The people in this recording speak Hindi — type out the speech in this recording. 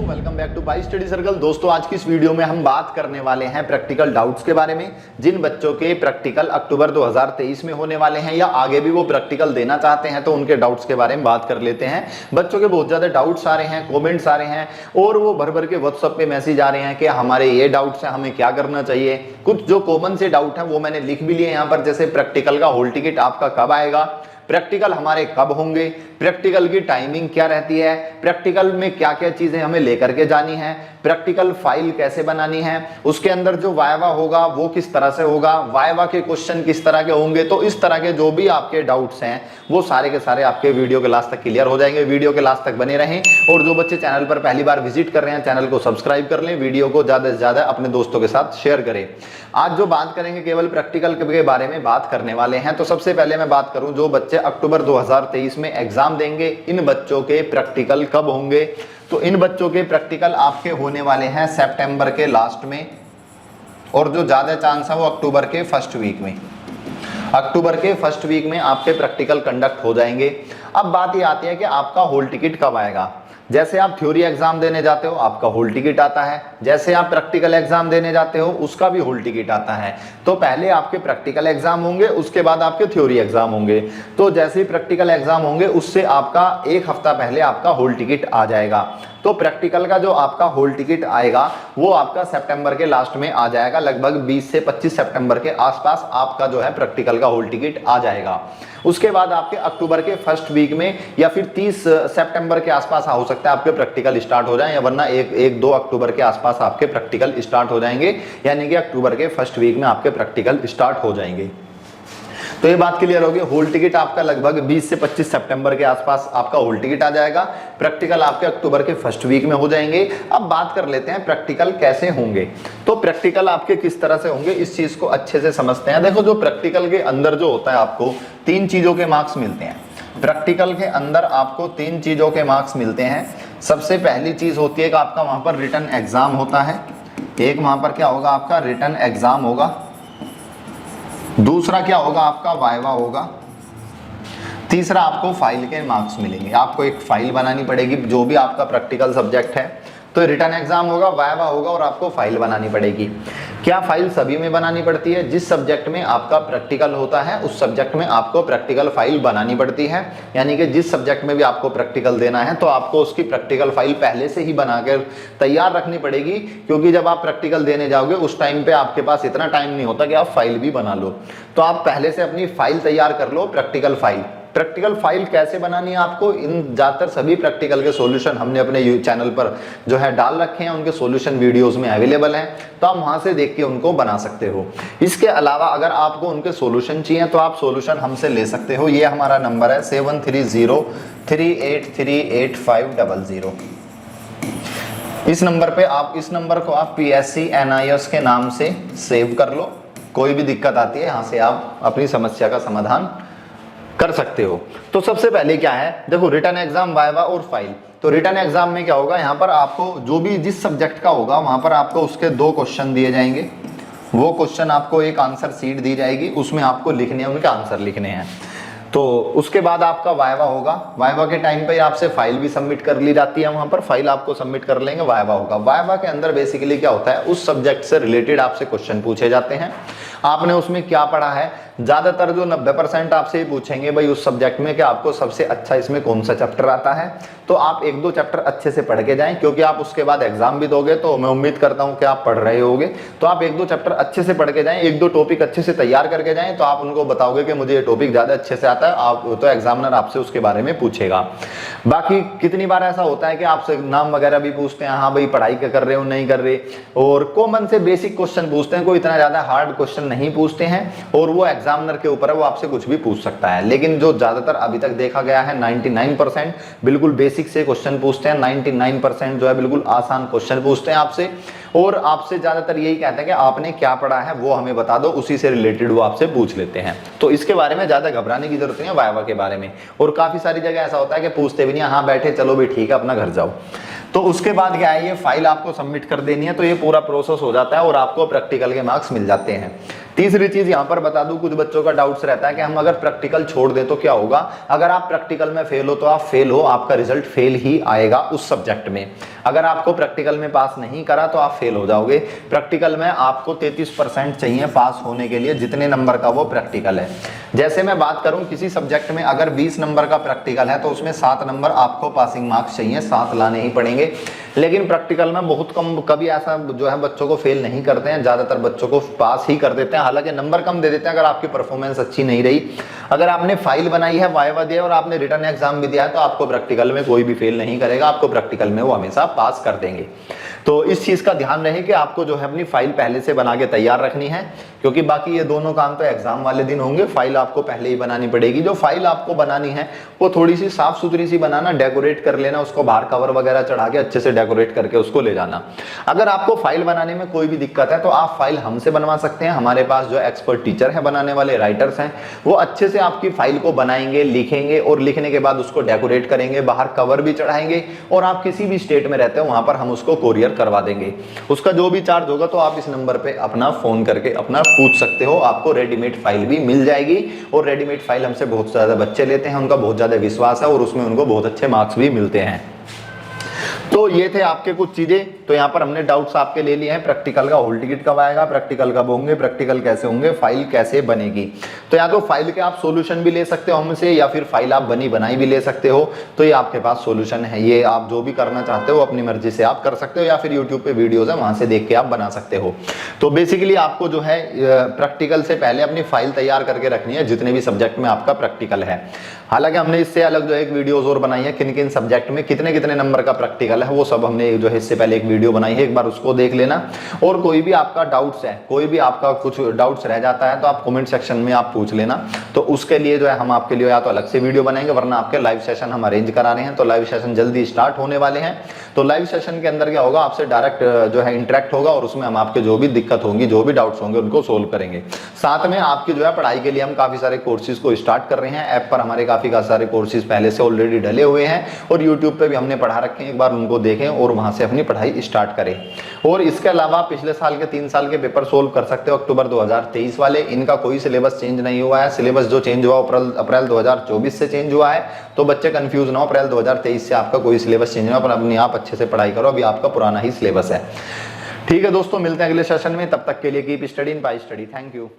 Welcome back two by study circle. दोस्तों आज की इस वीडियो में हम बात करने वाले हैं प्रैक्टिकल डाउट्स के बारे में। जिन बच्चों के प्रैक्टिकल अक्टूबर 2023 में होने वाले हैं या आगे भी वो प्रैक्टिकल देना चाहते हैं तो उनके डाउट्स के बारे में बात कर लेते हैं। बच्चों के बहुत ज्यादा डाउट्स आ रहे हैं, कॉमेंट्स आ रहे हैं और वो भर भर के व्हाट्सएप पे मैसेज आ रहे हैं कि हमारे ये डाउट्स हैं, हमें क्या करना चाहिए। कुछ जो कॉमन से डाउट है वो मैंने लिख भी लिए यहाँ पर, जैसे प्रैक्टिकल का हॉल टिकट आपका कब आएगा, प्रैक्टिकल हमारे कब होंगे, प्रैक्टिकल की टाइमिंग क्या रहती है, प्रैक्टिकल में क्या क्या चीजें हमें लेकर के जानी है, प्रैक्टिकल फाइल कैसे बनानी है, उसके अंदर जो वायवा होगा वो किस तरह से होगा, वायवा के क्वेश्चन किस तरह के होंगे। तो इस तरह के जो भी आपके डाउट्स हैं वो सारे के सारे आपके वीडियो के लास्ट तक क्लियर हो जाएंगे। वीडियो के लास्ट तक बने रहें और जो बच्चे चैनल पर पहली बार विजिट कर रहे हैं चैनल को सब्सक्राइब कर लें, वीडियो को ज्यादा से ज्यादा अपने दोस्तों के साथ शेयर करें। आज जो बात करेंगे केवल प्रैक्टिकल के बारे में बात करने वाले हैं। तो सबसे पहले मैं बात करूं जो बच्चे अक्टूबर 2023 में एग्जाम देंगे, इन बच्चों के प्रैक्टिकल कब होंगे। तो इन बच्चों के प्रैक्टिकल आपके होने वाले हैं सितंबर के लास्ट में और जो ज्यादा चांस है वो अक्टूबर के फर्स्ट वीक में। अक्टूबर के फर्स्ट वीक में आपके प्रैक्टिकल कंडक्ट हो जाएंगे। अब बात ये आती है कि आपका हॉल टिकट कब आएगा। जैसे आप थ्योरी एग्जाम देने जाते हो आपका हॉल टिकट आता है, जैसे आप प्रैक्टिकल एग्जाम देने जाते हो उसका भी हॉल टिकट आता है। तो पहले आपके प्रैक्टिकल एग्जाम होंगे, उसके बाद आपके थ्योरी एग्जाम होंगे। तो जैसे ही प्रैक्टिकल एग्जाम होंगे उससे आपका एक हफ्ता पहले आपका हॉल टिकट आ जाएगा। तो प्रैक्टिकल का जो आपका हॉल टिकट आएगा वो आपका सितंबर के लास्ट में आ जाएगा। लगभग 20 से 25 सितंबर के आसपास आपका जो है प्रैक्टिकल का हॉल टिकट आ जाएगा। उसके बाद आपके अक्टूबर के फर्स्ट वीक में या फिर 30 सितंबर के आसपास हो सकता है आपके प्रैक्टिकल स्टार्ट हो जाए, या वरना 1-2 अक्टूबर के आसपास आपके प्रैक्टिकल स्टार्ट हो जाएंगे, यानी कि अक्टूबर के फर्स्ट वीक में आपके प्रैक्टिकल स्टार्ट हो जाएंगे। तो ये बात क्लियर होगी। हॉल टिकट आपका लगभग 20 से 25 सितंबर के आसपास आपका हॉल टिकट आ जाएगा। प्रैक्टिकल आपके अक्टूबर के फर्स्ट वीक में हो जाएंगे। अब बात कर लेते हैं प्रैक्टिकल कैसे होंगे। तो प्रैक्टिकल आपके किस तरह से होंगे इस चीज को अच्छे से समझते हैं। देखो जो प्रैक्टिकल के अंदर जो होता है आपको 3 चीजों के मार्क्स मिलते हैं। प्रैक्टिकल के अंदर आपको 3 चीजों के मार्क्स मिलते हैं। सबसे पहली चीज होती है कि आपका वहां पर रिटन एग्जाम होता है। एक वहां पर क्या होगा, आपका रिटन एग्जाम होगा। दूसरा क्या होगा, आपका वाइवा होगा। तीसरा आपको फाइल के मार्क्स मिलेंगे। आपको एक फाइल बनानी पड़ेगी जो भी आपका प्रैक्टिकल सब्जेक्ट है। तो रिटन एग्जाम होगा, वाइवा होगा और आपको फाइल बनानी पड़ेगी। क्या फाइल सभी में बनानी पड़ती है? जिस सब्जेक्ट में आपका प्रैक्टिकल होता है उस सब्जेक्ट में आपको प्रैक्टिकल फाइल बनानी पड़ती है। यानी कि जिस सब्जेक्ट में भी आपको प्रैक्टिकल देना है तो आपको उसकी प्रैक्टिकल फाइल पहले से ही बनाकर तैयार रखनी पड़ेगी, क्योंकि जब आप प्रैक्टिकल देने जाओगे उस टाइम पे आपके पास इतना टाइम नहीं होता कि आप फाइल भी बना लो। तो आप पहले से अपनी फाइल तैयार कर लो, प्रैक्टिकल फाइल। प्रैक्टिकल फाइल कैसे बनानी है आपको, इन ज्यादातर सभी प्रैक्टिकल के सॉल्यूशन हमने अपने चैनल पर जो है डाल रखे हैं, उनके सॉल्यूशन वीडियोस में अवेलेबल हैं, तो आप वहां से देख के उनको बना सकते हो। इसके अलावा अगर आपको उनके सॉल्यूशन चाहिए तो आप सॉल्यूशन हमसे ले सकते हो। ये हमारा नंबर है 7303838500। इस नंबर पे आप, इस नंबर को आप PSC NIS के नाम से सेव कर लो। कोई भी दिक्कत आती है यहाँ से आप अपनी समस्या का समाधान कर सकते हो। तो सबसे पहले क्या है, देखो रिटन एग्जाम, वाइवा और फाइल। तो रिटन एग्जाम में क्या होगा, यहाँ पर आपको जो भी जिस सब्जेक्ट का होगा वहां पर आपको उसके 2 क्वेश्चन दिए जाएंगे। वो क्वेश्चन आपको एक आंसर शीट दी जाएगी, उसमें आपको लिखने हैं, उनके आंसर लिखने हैं। तो उसके बाद आपका वाइवा होगा। वाइवा के टाइम पे आपसे फाइल भी सबमिट कर ली जाती है, वहां पर फाइल आपको सबमिट कर लेंगे, वाइवा होगा। वाइवा के अंदर बेसिकली क्या होता है, उस सब्जेक्ट से रिलेटेड आपसे क्वेश्चन पूछे जाते हैं। आपने उसमें क्या पढ़ा है, ज्यादातर जो 90% आपसे ही पूछेंगे भाई उस सब्जेक्ट में कि आपको सबसे अच्छा इसमें कौन सा चैप्टर आता है। तो आप 1-2 चैप्टर अच्छे से पढ़ के जाएं, क्योंकि आप उसके बाद एग्जाम भी दोगे, तो मैं उम्मीद करता हूं कि आप पढ़ रहे होगे। तो आप 1-2 चैप्टर अच्छे से पढ़ के जाएं, 1-2 टॉपिक अच्छे से तैयार करके जाएं। तो आप उनको बताओगे कि मुझे ये टॉपिक ज्यादा अच्छे से आता है, आप तो एग्जामिनर आपसे उसके बारे में पूछेगा। बाकी कितनी बार ऐसा होता है कि आपसे नाम वगैरह भी पूछते हैं, हाँ भाई पढ़ाई क्या कर रहे हो, नहीं कर रहे, और कॉमन से बेसिक क्वेश्चन पूछते हैं, कोई इतना ज्यादा हार्ड क्वेश्चन नहीं पूछते हैं। और वो एग्जामिनर के ऊपर है, वो आपसे कुछ भी पूछ सकता है। लेकिन जो ज्यादातर अभी तक देखा गया है 99% बिल्कुल बेसिक से क्वेश्चन पूछते हैं। 99% जो है बिल्कुल आसान क्वेश्चन पूछते हैं आपसे, और आपसे ज्यादातर यही कहते हैं कि आपने क्या पढ़ा है वो हमें बता दो, उसी से रिलेटेड वो आपसे पूछ लेते हैं। तो इसके बारे में ज्यादा घबराने की जरूरत नहीं है वाइवा के बारे में। और काफी सारी जगह ऐसा होता है कि पूछते भी नहीं, हाँ बैठे चलो भी ठीक है अपना घर जाओ। तो उसके बाद क्या है, ये फाइल आपको सबमिट कर देनी है। तो ये पूरा प्रोसेस हो जाता है और आपको प्रैक्टिकल के मार्क्स मिल जाते हैं। तीसरी चीज यहां पर बता दूं, कुछ बच्चों का डाउट्स रहता है कि हम अगर प्रैक्टिकल छोड़ दें तो क्या होगा। अगर आप प्रैक्टिकल में फेल हो तो आप फेल हो, आपका रिजल्ट फेल ही आएगा उस सब्जेक्ट में। अगर आपको प्रैक्टिकल में पास नहीं करा तो आप फेल हो जाओगे। प्रैक्टिकल में आपको 33% चाहिए पास होने के लिए, जितने नंबर का वो प्रैक्टिकल है। जैसे मैं बात करूं किसी सब्जेक्ट में अगर 20 नंबर का प्रैक्टिकल है तो उसमें 7 नंबर आपको पासिंग मार्क्स चाहिए, 7 लाने ही पड़ेंगे। लेकिन प्रैक्टिकल में बहुत कम, कभी ऐसा जो है बच्चों को फेल नहीं करते हैं, ज्यादातर बच्चों को पास ही कर देते हैं। हालांकि नंबर कम दे देते हैं अगर आपकी परफॉर्मेंस अच्छी नहीं रही। अगर आपने फाइल बनाई है, वाइवा दिया और आपने रिटन एग्जाम भी दिया है तो आपको प्रैक्टिकल में कोई भी फेल नहीं करेगा, आपको प्रैक्टिकल में वो हमेशा पास कर देंगे। तो इस चीज का ध्यान रहे कि आपको जो है अपनी फाइल पहले से बना के तैयार रखनी है, क्योंकि बाकी ये दोनों काम तो एग्जाम वाले दिन होंगे। फाइल आपको पहले ही बनानी पड़ेगी। जो फाइल आपको बनानी है वो थोड़ी सी साफ सुथरी सी बनाना, डेकोरेट कर लेना उसको, बाहर कवर वगैरह चढ़ा के अच्छे से डेकोरेट करके उसको ले जाना। अगर आपको फाइल बनाने में कोई भी दिक्कत है तो आप फाइल हमसे बनवा सकते हैं। हमारे पास जो एक्सपर्ट टीचर है, बनाने वाले राइटर्स हैं, वो अच्छे से आपकी फाइल को बनाएंगे, लिखेंगे और लिखने के बाद उसको डेकोरेट करेंगे, बाहर कवर भी चढ़ाएंगे और आप किसी भी स्टेट में रहते हो वहां पर हम उसको कोरियर करवा देंगे। उसका जो भी चार्ज होगा तो आप इस नंबर पे अपना फोन करके अपना पूछ सकते हो। आपको रेडीमेड फाइल भी मिल जाएगी और रेडीमेड फाइल हमसे बहुत ज्यादा बच्चे लेते हैं, उनका बहुत ज्यादा विश्वास है और उसमें उनको बहुत अच्छे मार्क्स भी मिलते हैं। तो ये थे आपके कुछ चीजें। तो यहाँ पर हमने डाउट्स आपके ले लिए हैं। प्रैक्टिकल का हॉल टिकट कब आएगा, प्रैक्टिकल कब होंगे, प्रैक्टिकल कैसे होंगे, फाइल कैसे बनेगी। तो या तो फाइल के आप सॉल्यूशन भी ले सकते हो हमसे, या फिर फाइल आप बनी बनाई भी ले सकते हो। तो ये आपके पास सॉल्यूशन है, ये आप जो भी करना चाहते हो अपनी मर्जी से आप कर सकते हो, या फिर यूट्यूब पे वीडियोज है वहां से देख के आप बना सकते हो। तो बेसिकली आपको जो है प्रैक्टिकल से पहले अपनी फाइल तैयार करके रखनी है, जितने भी सब्जेक्ट में आपका प्रैक्टिकल है। हालांकि हमने इससे अलग जो एक वीडियोस और बनाई है, किन किन सब्जेक्ट में कितने कितने नंबर का प्रैक्टिकल है, वो सब हमने जो है इससे पहले एक वीडियो बनाई है, एक बार उसको देख लेना। और कोई भी आपका डाउट्स है, कोई भी आपका कुछ डाउट्स रह जाता है तो आप कमेंट सेक्शन में आप पूछ लेना। तो उसके लिए जो है हम आपके लिए या तो अलग से वीडियो बनाएंगे, वरना आपके लाइव सेशन हम अरेंज करा रहे हैं। तो लाइव सेशन जल्दी स्टार्ट होने वाले हैं। तो लाइव सेशन के अंदर क्या होगा, आपसे डायरेक्ट जो है इंटरेक्ट होगा और उसमें हम आपके जो भी दिक्कत होंगी, जो भी डाउट्स होंगे उनको सोल्व करेंगे। साथ में आपकी जो है पढ़ाई के लिए हम काफी सारे कोर्सेज को स्टार्ट कर रहे हैं। ऐप पर हमारे काफी सारे कोर्सेज पहले से ऑलरेडी डले हुए हैं और यूट्यूब पे भी हमने पढ़ा रखे हैं। एक बार उनको देखें और वहां से अपनी पढ़ाई स्टार्ट करें। और इसके अलावा पिछले साल के 3 साल के पेपर सोल्व कर सकते हो, अक्टूबर 2023 वाले। इनका कोई सिलेबस चेंज नहीं हुआ है। सिलेबस जो चेंज हुआ अप्रैल 2024 से चेंज हुआ है। तो बच्चे कंफ्यूज ना हो, अप्रैल 2023 से आपका कोई सिलेबस चेंज नहीं हुआ, पर अपने आप अच्छे से पढ़ाई करो, अभी आपका पुराना ही सिलेबस है। ठीक है दोस्तों, मिलते हैं अगले सेशन में। तब तक के लिए keep study in pi study. Thank you.